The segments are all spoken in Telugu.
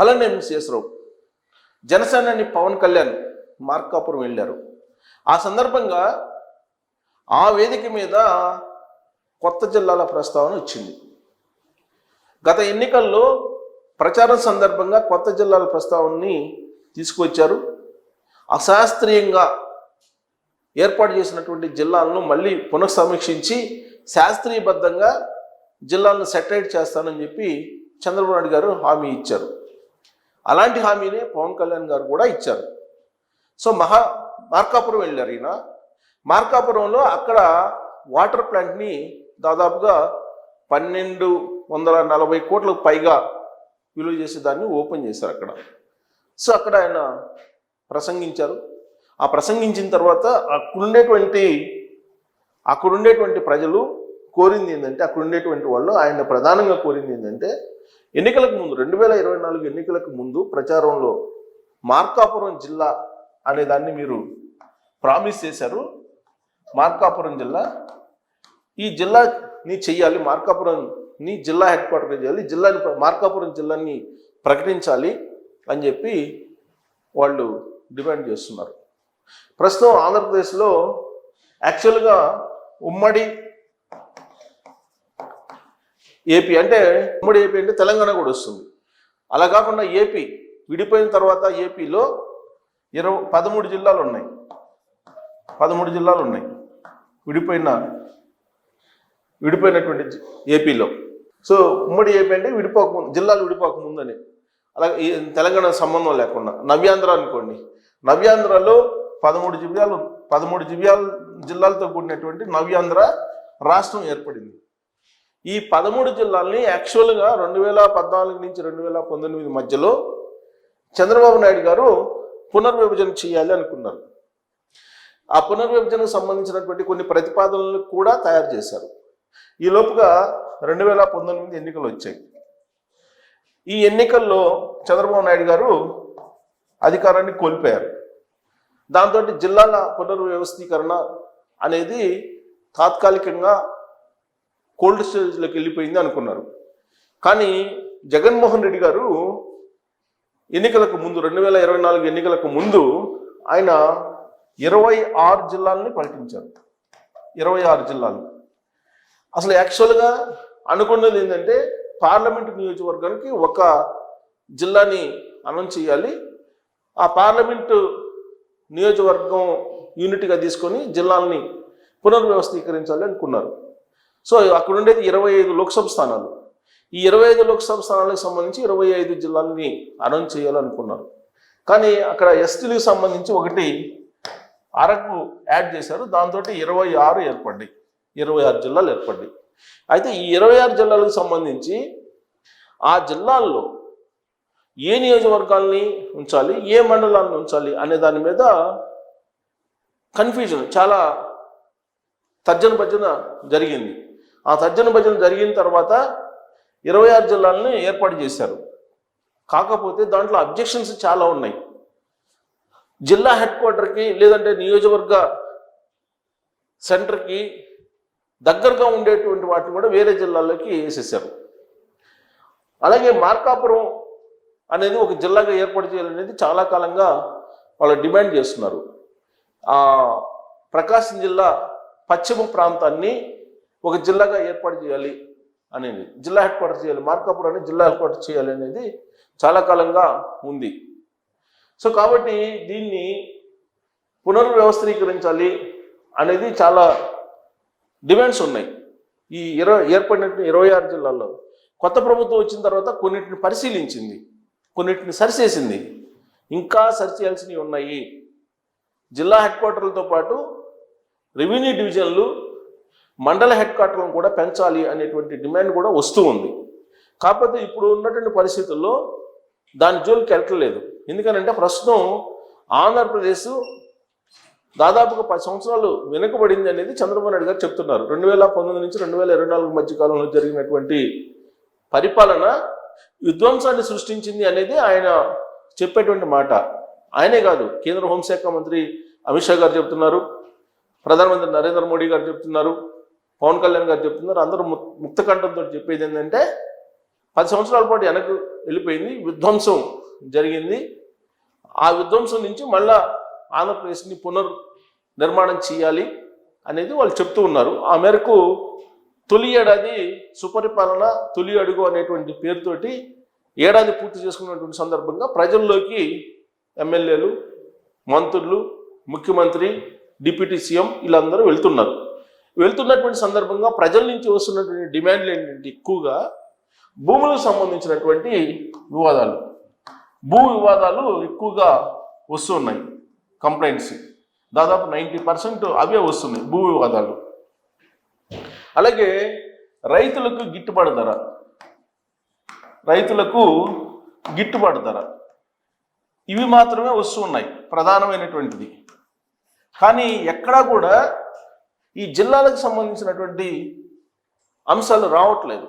హలనేని శేషరావు జనసేనాని పవన్ కళ్యాణ్ మార్కాపురం వెళ్ళారు. ఆ సందర్భంగా ఆ వేదిక మీద కొత్త జిల్లాల ప్రస్తావన వచ్చింది. గత ఎన్నికల్లో ప్రచారం సందర్భంగా కొత్త జిల్లాల ప్రస్తావనని తీసుకువచ్చారు. అశాస్త్రీయంగా ఏర్పాటు చేసినటువంటి జిల్లాలను మళ్ళీ పునఃసమీక్షించి శాస్త్రీయబద్ధంగా జిల్లాలను సెటరేట్ చేస్తానని చెప్పి చంద్రబాబు నాయుడు గారు హామీ ఇచ్చారు. అలాంటి హామీనే పవన్ కళ్యాణ్ గారు కూడా ఇచ్చారు. సో మార్కాపురం వెళ్ళారు. ఈయన మార్కాపురంలో అక్కడ వాటర్ ప్లాంట్ని దాదాపుగా 1240 కోట్లకు పైగా విలువ చేసే దాన్ని ఓపెన్ చేశారు అక్కడ. సో అక్కడ ఆయన ప్రసంగించారు. ఆ ప్రసంగించిన తర్వాత అక్కడుండేటువంటి ప్రజలు కోరింది ఏంటంటే, అక్కడుండేటువంటి వాళ్ళు ఆయన ప్రధానంగా కోరింది ఏంటంటే, ఎన్నికలకు ముందు 2024 ఎన్నికలకు ముందు ప్రచారంలో మార్కాపురం జిల్లా అనే దాన్ని మీరు ప్రామిస్ చేశారు. మార్కాపురం జిల్లా, ఈ జిల్లాని చెయ్యాలి, మార్కాపురంని జిల్లా హెడ్ క్వార్టర్గా చేయాలి, మార్కాపురం జిల్లాని ప్రకటించాలి అని చెప్పి వాళ్ళు డిమాండ్ చేస్తున్నారు. ప్రస్తుతం ఆంధ్రప్రదేశ్లో యాక్చువల్గా ఉమ్మడి ఏపీ అంటే తెలంగాణ కూడా వస్తుంది. అలా కాకుండా ఏపీ విడిపోయిన తర్వాత ఏపీలో 13 జిల్లాలు ఉన్నాయి. 13 జిల్లాలు ఉన్నాయి విడిపోయినటువంటి ఏపీలో. సో ఉమ్మడి ఏపీ అంటే జిల్లాలు విడిపోకముందని. అలాగే తెలంగాణ సంబంధం లేకుండా నవ్యాంధ్ర అనుకోండి, నవ్యాంధ్రలో 13 జిల్లాలతో కూడినటువంటి నవ్యాంధ్ర రాష్ట్రం ఏర్పడింది. ఈ 13 జిల్లాల్ని యాక్చువల్గా 2014 నుంచి 2019 మధ్యలో చంద్రబాబు నాయుడు గారు పునర్విభజన చేయాలి అనుకున్నారు. ఆ పునర్విభజనకు సంబంధించినటువంటి కొన్ని ప్రతిపాదనలు కూడా తయారు చేశారు. ఈ లోపుగా 2019 ఎన్నికలు వచ్చాయి. ఈ ఎన్నికల్లో చంద్రబాబు నాయుడు గారు అధికారాన్ని కోల్పోయారు. దాంతో జిల్లాల పునర్వ్యవస్థీకరణ అనేది తాత్కాలికంగా కోల్డ్ స్టోరేజ్లోకి వెళ్ళిపోయింది అనుకున్నారు. కానీ జగన్మోహన్ రెడ్డి గారు ఎన్నికలకు ముందు 2024 ఎన్నికలకు ముందు ఆయన 26 జిల్లాలని ప్రకటించారు. 26 జిల్లాలు. అసలు యాక్చువల్గా అనుకున్నది ఏంటంటే, పార్లమెంటు నియోజకవర్గానికి ఒక జిల్లాని అనౌన్స్ చేయాలి, ఆ పార్లమెంటు నియోజకవర్గం యూనిట్గా తీసుకొని జిల్లాల్ని పునర్వ్యవస్థీకరించాలి అనుకున్నారు. సో అక్కడ ఉండేది 25 లోక్సభ స్థానాలు. ఈ 25 లోక్సభ స్థానాలకు సంబంధించి 25 జిల్లాలని అనౌన్స్ చేయాలనుకున్నారు. కానీ అక్కడ ఎస్టీలకు సంబంధించి ఒకటి అరకు యాడ్ చేశారు. దాంతో 26 జిల్లాలు ఏర్పడ్డాయి. అయితే ఈ 26 జిల్లాలకు సంబంధించి ఆ జిల్లాల్లో ఏ నియోజకవర్గాల్ని ఉంచాలి, ఏ మండలాలను ఉంచాలి అనే దాని మీద కన్ఫ్యూజన్, చాలా తర్జన భర్జన జరిగింది. ఆ తర్జన భర్జన జరిగిన తర్వాత 26 జిల్లాలని ఏర్పాటు చేశారు. కాకపోతే దాంట్లో అబ్జెక్షన్స్ చాలా ఉన్నాయి. జిల్లా హెడ్ క్వార్టర్కి లేదంటే నియోజకవర్గ సెంటర్కి దగ్గరగా ఉండేటువంటి వాటిని కూడా వేరే జిల్లాల్లోకి వేసేసారు. అలాగే మార్కాపురం అనేది ఒక జిల్లాగా ఏర్పాటు చేయాలనేది చాలా కాలంగా వాళ్ళు డిమాండ్ చేస్తున్నారు. ప్రకాశం జిల్లా పశ్చిమ ప్రాంతాన్ని ఒక జిల్లాగా ఏర్పాటు చేయాలి అనేది, జిల్లా హెడ్ క్వార్టర్ చేయాలి, మార్కాపురాన్ని జిల్లా హెడ్ క్వార్టర్ చేయాలి అనేది చాలా కాలంగా ఉంది. సో కాబట్టి దీన్ని పునర్వ్యవస్థీకరించాలి అనేది చాలా డిమాండ్స్ ఉన్నాయి. ఈ ఏర్పడినట్టు 26 జిల్లాల్లో కొత్త ప్రభుత్వం వచ్చిన తర్వాత కొన్నిటిని పరిశీలించింది, కొన్నిటిని సరిచేసింది, ఇంకా సరిచేయాల్సినవి ఉన్నాయి. జిల్లా హెడ్ క్వార్టర్లతో పాటు రెవెన్యూ డివిజన్లు, మండల హెడ్ క్వార్టర్లను కూడా పెంచాలి అనేటువంటి డిమాండ్ కూడా వస్తూ ఉంది. కాకపోతే ఇప్పుడు ఉన్నటువంటి పరిస్థితుల్లో దాని జోలికి వెళ్ళట్లేదు. ఎందుకనంటే ప్రస్తుతం ఆంధ్రప్రదేశ్ దాదాపుగా 10 సంవత్సరాలు వెనుకబడింది అనేది చంద్రబాబు నాయుడు గారు చెప్తున్నారు. 2019 నుంచి 2024 మధ్య కాలంలో జరిగినటువంటి పరిపాలన విధ్వంసాన్ని సృష్టించింది అనేది ఆయన చెప్పేటువంటి మాట. ఆయనే కాదు, కేంద్ర హోంశాఖ మంత్రి అమిత్ షా గారు చెప్తున్నారు, ప్రధానమంత్రి నరేంద్ర మోడీ గారు చెప్తున్నారు, పవన్ కళ్యాణ్ గారు చెప్తున్నారు. అందరూ ముక్త కంఠంతో చెప్పేది ఏంటంటే 10 సంవత్సరాల పాటు వెళ్ళిపోయింది, విధ్వంసం జరిగింది. ఆ విధ్వంసం నుంచి మళ్ళా ఆంధ్రప్రదేశ్ని నిర్మాణం చేయాలి అనేది వాళ్ళు చెప్తూ ఉన్నారు. ఆ మేరకు తొలి ఏడాది సుపరిపాలన తొలి అడుగు అనేటువంటి పేరుతోటి ఏడాది పూర్తి చేసుకున్నటువంటి సందర్భంగా ప్రజల్లోకి ఎమ్మెల్యేలు, మంత్రులు, ముఖ్యమంత్రి, డిప్యూటీ సీఎం వీళ్ళందరూ వెళ్తున్నటువంటి సందర్భంగా ప్రజల నుంచి వస్తున్నటువంటి డిమాండ్లు ఏంటంటే ఎక్కువగా భూములకు సంబంధించినటువంటి వివాదాలు, భూ వివాదాలు ఎక్కువగా వస్తున్నాయి. కంప్లైంట్స్ దాదాపు 90% అవే వస్తున్నాయి, భూ వివాదాలు. అలాగే రైతులకు గిట్టుబాటు ధర ఇవి మాత్రమే వస్తున్నాయి ప్రధానమైనటువంటిది. కానీ ఎక్కడా కూడా ఈ జిల్లాలకు సంబంధించినటువంటి అంశాలు రావట్లేదు.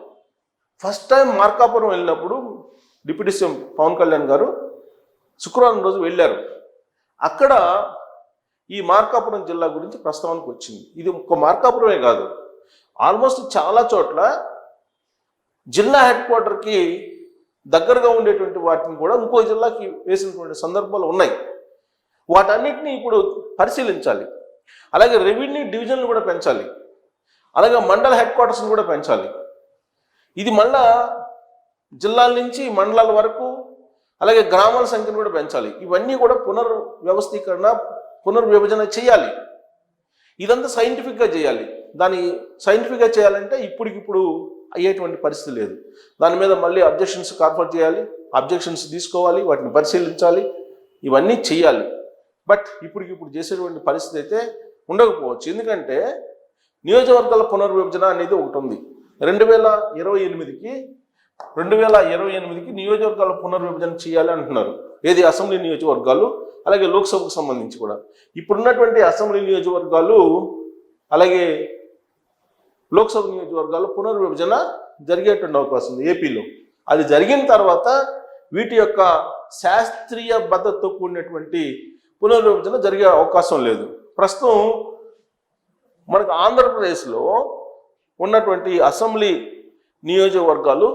ఫస్ట్ టైం మార్కాపురం వెళ్ళినప్పుడు డిప్యూటీ సీఎం పవన్ కళ్యాణ్ గారు శుక్రవారం రోజు వెళ్ళారు. అక్కడ ఈ మార్కాపురం జిల్లా గురించి ప్రస్తావనకు వచ్చింది. ఇది ఒక మార్కాపురమే కాదు, ఆల్మోస్ట్ చాలా చోట్ల జిల్లా హెడ్ క్వార్టర్కి దగ్గరగా ఉండేటువంటి వాటిని కూడా ఇంకో జిల్లాకి వేసినటువంటి సందర్భాలు ఉన్నాయి. వాటన్నిటిని ఇప్పుడు పరిశీలించాలి. అలాగే రెవెన్యూ డివిజన్లు కూడా పెంచాలి. అలాగే మండల హెడ్ క్వార్టర్స్ని కూడా పెంచాలి. ఇది మళ్ళా జిల్లాల నుంచి మండలాల వరకు, అలాగే గ్రామాల సంఖ్యను కూడా పెంచాలి. ఇవన్నీ కూడా పునర్విభజన చేయాలి. ఇదంతా సైంటిఫిక్గా చేయాలి. దాన్ని సైంటిఫిక్గా చేయాలంటే ఇప్పటికిప్పుడు అయ్యేటువంటి పరిస్థితి లేదు. దాని మీద మళ్ళీ అబ్జెక్షన్స్ కార్పొరేట్ చేయాలి, అబ్జెక్షన్స్ తీసుకోవాలి, వాటిని పరిశీలించాలి, ఇవన్నీ చేయాలి. బట్ ఇప్పటికిప్పుడు చేసేటువంటి పరిస్థితి అయితే ఉండకపోవచ్చు. ఎందుకంటే నియోజకవర్గాల పునర్విభజన అనేది ఒకటి ఉంది. 2028కి నియోజకవర్గాల పునర్విభజన చేయాలి అంటున్నారు. ఏది? అసెంబ్లీ నియోజకవర్గాలు, అలాగే లోక్సభకు సంబంధించి కూడా. ఇప్పుడున్నటువంటి అసెంబ్లీ నియోజకవర్గాలు అలాగే లోక్సభ నియోజకవర్గాలు పునర్విభజన జరిగేటువంటి అవకాశం ఉంది ఏపీలో. అది జరిగిన తర్వాత వీటి యొక్క శాస్త్రీయ భద్రతతో కూడినటువంటి పునర్విభజన జరిగే అవకాశం లేదు. ప్రస్తుతం మనకు ఆంధ్రప్రదేశ్లో ఉన్నటువంటి అసెంబ్లీ నియోజకవర్గాలు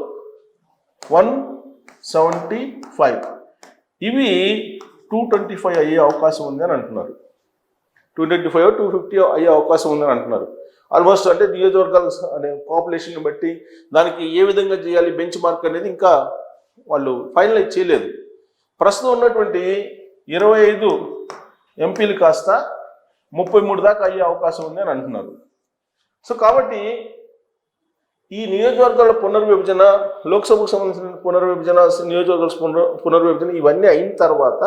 175, ఇవి 225 అయ్యే అవకాశం ఉంది అని అంటున్నారు. 225, 250 అయ్యే అవకాశం ఉందని అంటున్నారు. ఆల్మోస్ట్ అంటే నియోజకవర్గాల అనే పాపులేషన్ బట్టి దానికి ఏ విధంగా చేయాలి బెంచ్ మార్క్ అనేది ఇంకా వాళ్ళు ఫైనలైజ్ చేయలేదు. ప్రస్తుతం ఉన్నటువంటి 25 ఎంపీలు కాస్త 33 దాకా అయ్యే అవకాశం ఉంది అని అంటున్నారు. సో కాబట్టి ఈ నియోజకవర్గాల పునర్విభజన, లోక్సభకు సంబంధించిన పునర్విభజన, నియోజకవర్గాల పునర్విభజన ఇవన్నీ అయిన తర్వాత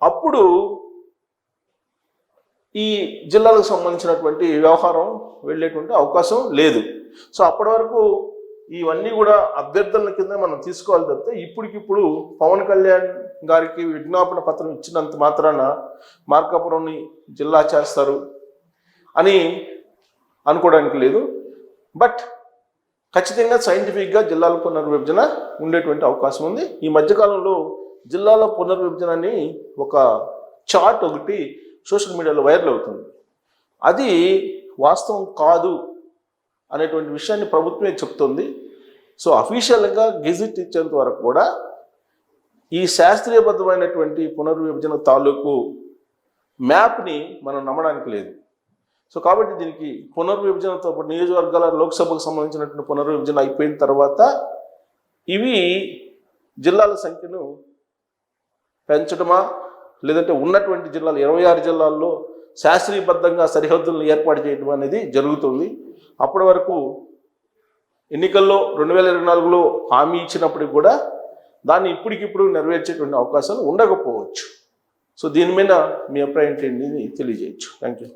అప్పుడు ఈ జిల్లాలకు సంబంధించినటువంటి వ్యవహారం వెళ్ళేటువంటి అవకాశం లేదు. సో అప్పటి వరకు ఇవన్నీ కూడా అభ్యర్థనల కింద మనం తీసుకోవాలి తప్పితే ఇప్పటికిప్పుడు పవన్ కళ్యాణ్ గారికి విజ్ఞాపన పత్రం ఇచ్చినంత మాత్రాన మార్కాపురంని జిల్లా చేస్తారు అని అనుకోవడానికి లేదు. బట్ ఖచ్చితంగా సైంటిఫిక్గా జిల్లాల పునర్విభజన ఉండేటువంటి అవకాశం ఉంది. ఈ మధ్యకాలంలో జిల్లాల పునర్విభజనని ఒక చార్ట్ ఒకటి సోషల్ మీడియాలో వైరల్ అవుతుంది. అది వాస్తవం కాదు అనేటువంటి విషయాన్ని ప్రభుత్వమే చెప్తుంది. సో అఫీషియల్గా గెజిట్ ఇచ్చేంత వరకు కూడా ఈ శాస్త్రీయబద్ధమైనటువంటి పునర్విభజన తాలూకు మ్యాప్ని మనం నమ్మడానికి లేదు. సో కాబట్టి దీనికి పునర్విభజనతో పాటు నియోజకవర్గాల లోక్సభకు సంబంధించినటువంటి పునర్విభజన అయిపోయిన తర్వాత ఇవి జిల్లాల సంఖ్యను పెంచడమా, లేదంటే ఉన్నటువంటి జిల్లాలు 26 జిల్లాల్లో శాస్త్రీయబద్ధంగా సరిహద్దులను ఏర్పాటు చేయడం అనేది జరుగుతుంది. అప్పటి వరకు ఎన్నికల్లో 2024లో హామీ ఇచ్చినప్పటికి కూడా దాన్ని ఇప్పటికిప్పుడు నెరవేర్చేటువంటి అవకాశాలు ఉండకపోవచ్చు. సో దీని మీద మీ అభిప్రాయం ఏంటి తెలియజేయచ్చు. Thank you.